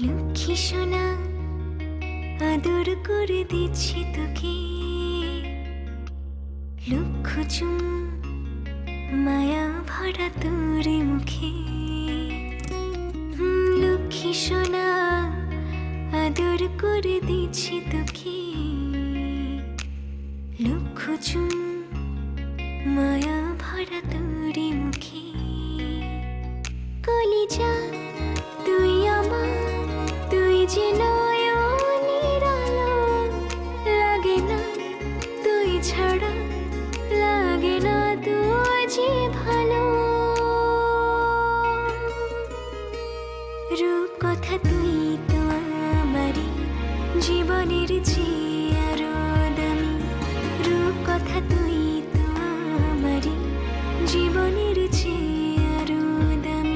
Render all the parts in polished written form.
লক্ষ্মী সোনা আদর করে দিচ্ছি তোকে, লক্ষ চুম মায়া ভরা তোর মুখে। লক্ষ্মী সোনা আদর করে দিচ্ছি তোকে, লক্ষ চুম মায়া ভরা তোর মুখে। কলিজা তুই আমার, তুই যে নয়নের আলো, লাগে না তুই ছাড়া, লাগে না তুই যে ভালো। রূপ কথা তুই তো আমারই জীবনের চেয়ে আরো দামি, রূপ কথা তুই তো আমারই জীবনের চেয়ে আরো দামি।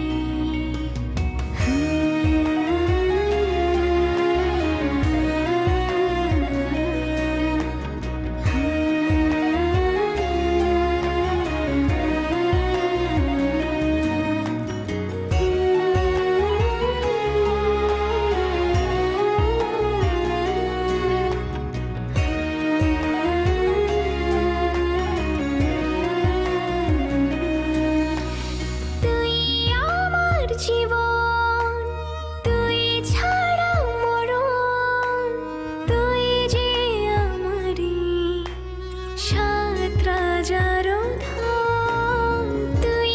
জীবন তুই ছাড়া মরণ, তুই যে আমারি সাত রাজার ধন। তুই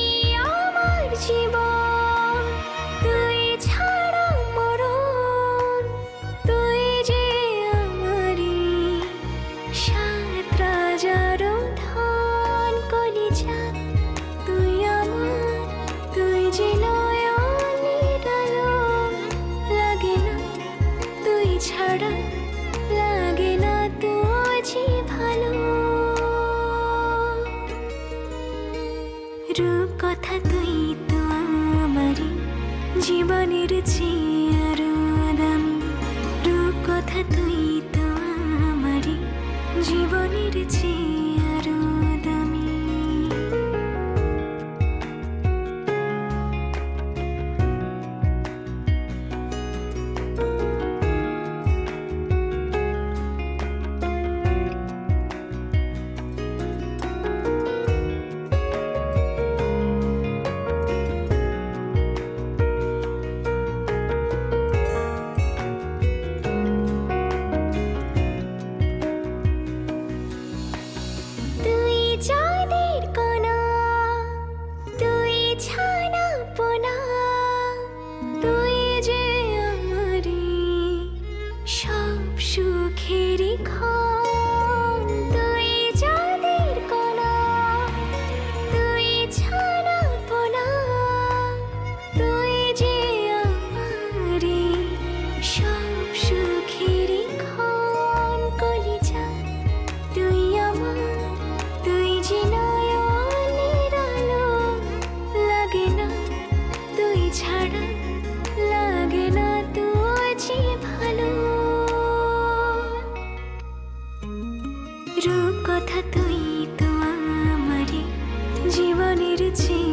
আমার জীবন তুই ছাড়া মরণ, তুই যে আমারি সাত রাজার ধন। কলিজা তুই আমার, তুই যে ছাড়া, লাগে না তুই যে ভালো। রূপ কথা তুই তো আমারই জীবনের চেয়ে আরো দামি, রূপ কথা তুই তো আমারই জীবনের চেয়ে আরো দামি। চাঁদের কণা তুই ছানা পোনা, তুই যে আমারি সব সুখের ক্ষণ। তুই চাঁদের কণা তুই ছানা পোনা, তুই যে আমারি সব সুখের ক্ষণ। কলিজা তুই আমার, তুই যে নয়নের আলো, লাগে না তুই ছাড়া, লাগে না তুই যে ভালো। রূপ কথা তুই তো আমারই জীবনের চেয়ে